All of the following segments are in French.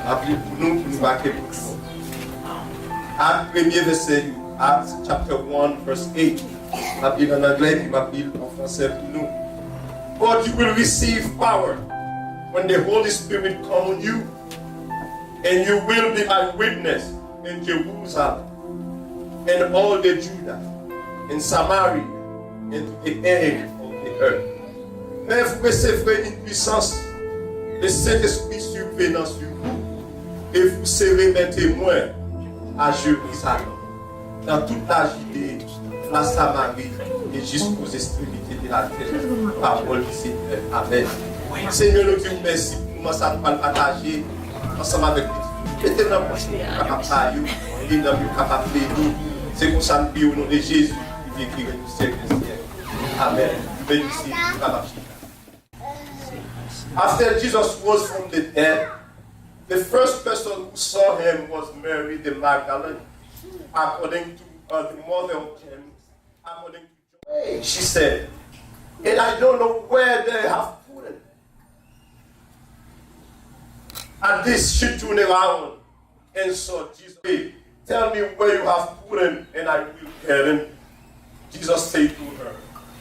Appelez pour nous marquer pour nous. Acte premier verset, Acts chapter 1 verse 8. Ma Bible en anglais et ma Bible en français pour nous. But you will receive power when the Holy Spirit come on you, and you will be my witness in Jerusalem and all the Judah and Samaria and to the end of the earth. Mais vous recevrez une puissance, le Saint-Esprit survenant sur vous, et vous serez mes témoins à Jérusalem, dans toute la Judée, la Samarie et jusqu'aux extrémités de la terre. Parole du Seigneur. Amen. Seigneur, nous disons merci pour comment ça nous va partager ensemble avec nous. Mettez dans notre capable et dans notre capable de nous. C'est comme ça nous au nom de Jésus qui vient écrire du siècle des siècles. Amen. Bénissez. After Jesus rose from the dead, the first person who saw him was Mary the Magdalene, according to the mother of James, according to John. She said, and I don't know where they have put him. At this, she turned around and saw Jesus. Hey, tell me where you have put him, and I will tell him. Jesus said to her,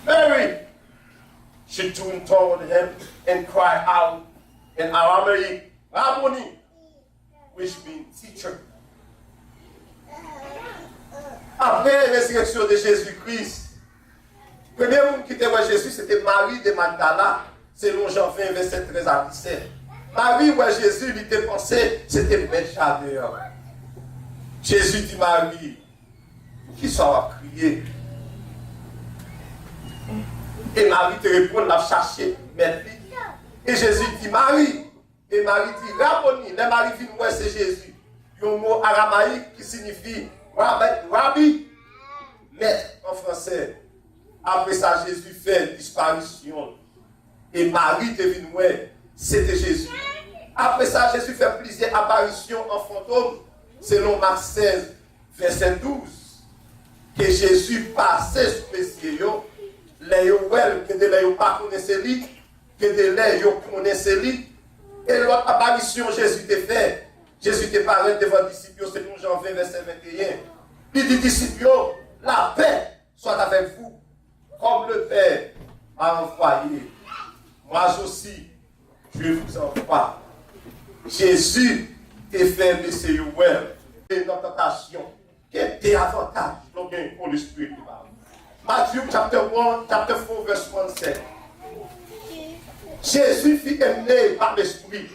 Mary. She turned toward him and cried out in Aramaic, Rabboni, which means teacher. Après la résurrection de Jésus-Christ, le premier monde qui était voir Jésus, c'était Marie de Magdala, selon Jean 20, verset 13 à 17. Marie, où Jésus, il était pensé, c'était Bécha dehors. Jésus dit Marie, qui soit crié. Et Marie te répond, l'a cherché, mais et Jésus dit Marie. Et Marie dit Rabboni. Les Marie dit moi c'est Jésus. Il y a un mot aramaïque qui signifie Rabbi, maître en français. Après ça, Jésus fait disparition. Et Marie devine ouais, c'était Jésus. Après ça, Jésus fait plusieurs apparitions en fantôme, selon Marc 16, verset 12. Que Jésus passait sur les cieux. Les well, que de les pas connaissent lui, que de les connaissent lui. Et l'autre apparition, Jésus t'a fait. Jésus t'a parlé devant les disciples, c'est nous Jean 20, verset 21. Il dit, disciples, la paix soit avec vous, comme le Père m'a envoyé. Moi aussi, je vous envoie. Jésus t'a fait, monsieur well, et notre tentation, quel était avantage, donc pour l'esprit de parle. Matthieu chapter 1, chapter 4, verse 1 said, Jésus fut emmené par l'Esprit.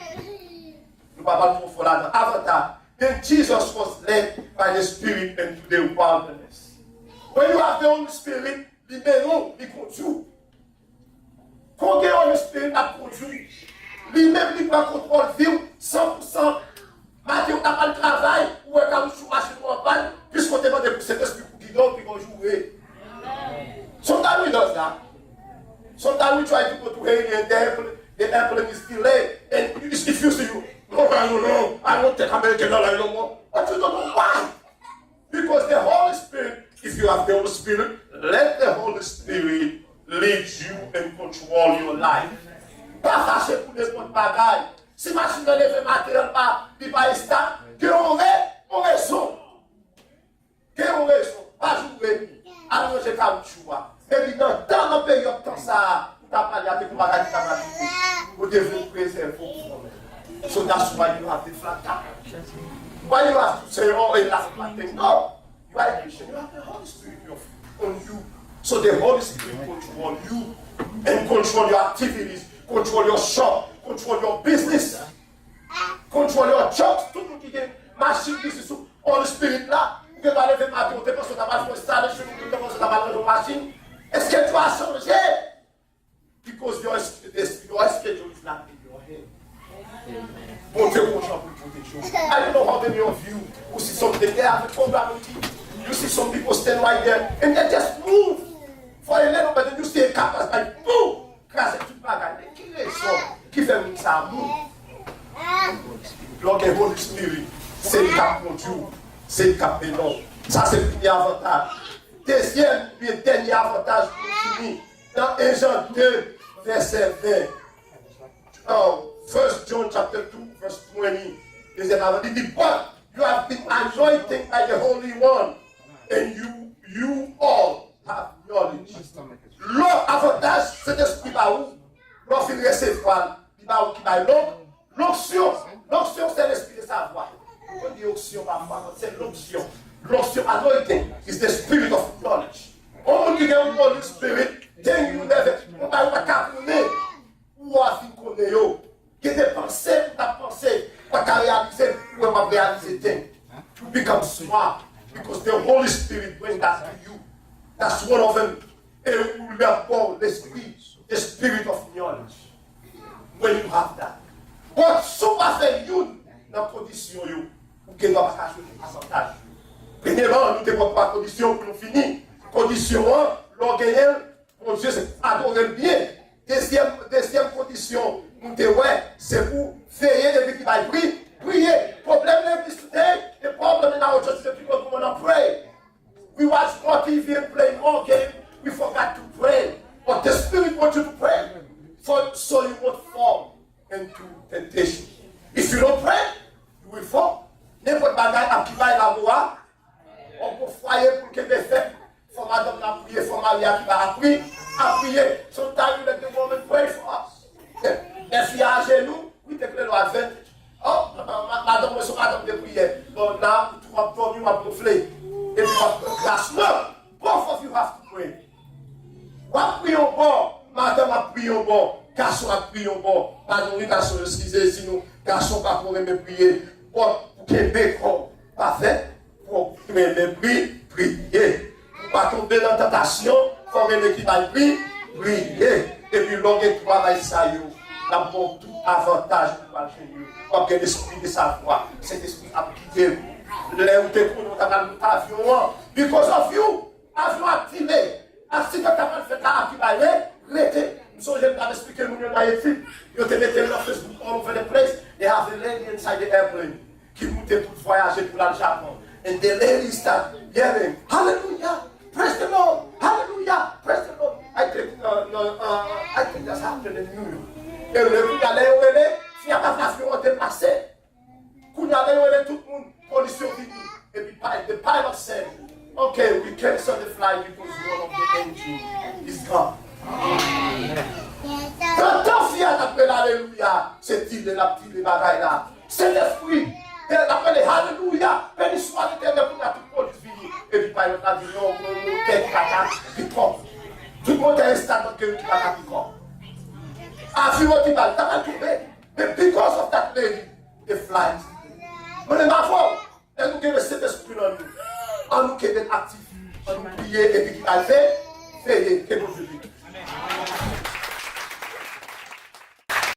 Nous parlons trop fort là-dedans. Avantage. Then Jesus was led by the Spirit into the wilderness. When you have the Holy Spirit, libérons, il conduit. Quand le Holy Spirit a conduit, lui-même, il prend contrôle vivre 100%. Matthieu n'a pas le travail, ou un caoutchouc machine en panne, puisqu'on demande pour cet esprit pour guider, puis qu'on jouer. Sometimes we does that. Sometimes we try to go to Haiti and the airplane is delayed and it refuse to you. No, I won't take American Airlines no more. But you don't know why. Because the Holy Spirit, if you have the Holy Spirit, let the Holy Spirit lead you and control your life. Pas fâché pour des bonnes bagailles. Si machine de lever matériel pas, il va estar, que on raison. Que on raison. Pas jouer. Alors j'ai caoutchouc. Et dans la période comme ça, tu as parlé avec moi, tu as parlé vous devez préserver vous-même. So that's why you have the flat tire. Why you have to say, oh, a last flat thing? No. You are a Christian. You have the Holy Spirit on you. So the Holy Spirit control you and control your activities, control your shop, control your business, control your jobs. Tout le monde qui est machine business, Holy Spirit là, tu vas lever ma vie, tu penses que tu vas faire ça, tu penses que tu vas faire une machine. Est-ce que tu as changé? Because your schedule is not in your head. Bon Dieu, mon Jean, pour protéger. I don't know how many of you who see something there have a program with you. You see some people stand right there and they just move for a little bit and you see a car pass by, boom! Crash it to the bag. Qui les sont? Qui fait ça? Lord, the Holy Spirit, c'est le cap pour Dieu, c'est le cap de l'homme. Ça, c'est le premier avantage. Deuxième et dernier avantage pour finir. Dans 1 Jean 2, verset 20. 1 John chapter 2, verse 20. Deuxième avant, il dit, but you have been anointed by the Holy One, and you all have knowledge. L'avantage, c'est l'esprit par où, lorsqu'il recevoir, il va où qui va l'onction. L'onction, c'est l'esprit de savoir. On dit onction parfois, c'est l'onction. L'onction anointing is the spirit of knowledge. On dit qu'il y a un Holy Spirit, then you never, on va pas capter, ou à fin connaître, qui est des pensées, ta pensée, pas qu'à réaliser, ou pas réaliser, to become smart, because the Holy Spirit brings that to you. That's one of them. Et vous lui apportez l'esprit, the spirit of knowledge. When you have that. But souvent fait you dans la condition you, ou qui ne doit pas changer le pourcentage. Premièrement, nous ne devons pas condition pour nous finir. Condition 1, l'orgueil, pour Dieu, c'est adorer bien. Deuxième condition, nous devons, c'est pour veiller depuis qu'il va prier. Prier. Problem is today, the problem in our church is that people don't want to pray. We watch more TV and play more games. We forgot to pray. But the Spirit wants you to pray. So you won't fall into temptation. If you don't pray, you will fall. N'importe bagaille à qui va la voix, on peut foyer pour qu'il ait fait. For madame n'a prié, for Maria qui va prier. Sometimes you let the woman pray for us. Les filles à genoux, we take the advantage. Oh, madame, madame de prière. Bon, là, tu vas prendre, tu vas gonfler. Et tu vas grâce. No, both of you have to pray. On a prié au bord, madame a prié au bord, garçon a prié au bord. Pardon, les garçons, excusez, sinon, garçon pas pour me prier. Bon, pour qu'il ait pas fait, pour me prier. Pour pas tomber dans la tentation, il faut que qui va prier. Et puis, l'on travaille ça, d'abord, tout avantage pour le Seigneur. Parce que l'esprit de savoir, cet esprit a quitté. Là où tu es pour nous, tu as un avion. Because of you, avion activé. Ainsi que tu as fait ta activé, l'été. Nous sommes allés expliquer nous dans Haïti. Ils ont mis sur Facebook all over the place. They have a lady inside the airplane qui montait pour voyager pour le Japon. And the lady start yelling, Hallelujah, praise the Lord, Hallelujah, praise the Lord. I think that's happened in New York. Et le gars allait où elle est, s'il n'y a pas d'avion déplacé, quand il allait où elle est, tout le monde, pollution vide. Et puis the pilot said, okay, we cancel the flight because one of the engine is gone. Quand on vient d'appeler l'Alléluia, c'est il de la petite bagaille là. C'est l'esprit. Et l'appelle Alléluia. Béni soit l'Éternel pour la toute police finie. Et puis pilot a dit non, tête qui tombe. Tout le monde est installé dans le qui va tomber. Avion qui va tomber. But because of that lady, the flight. Mais les mafos, elles nous gardent cet esprit dans nous. On nous qui est actif, on nous prier et puis qui va faire, que nous vivons.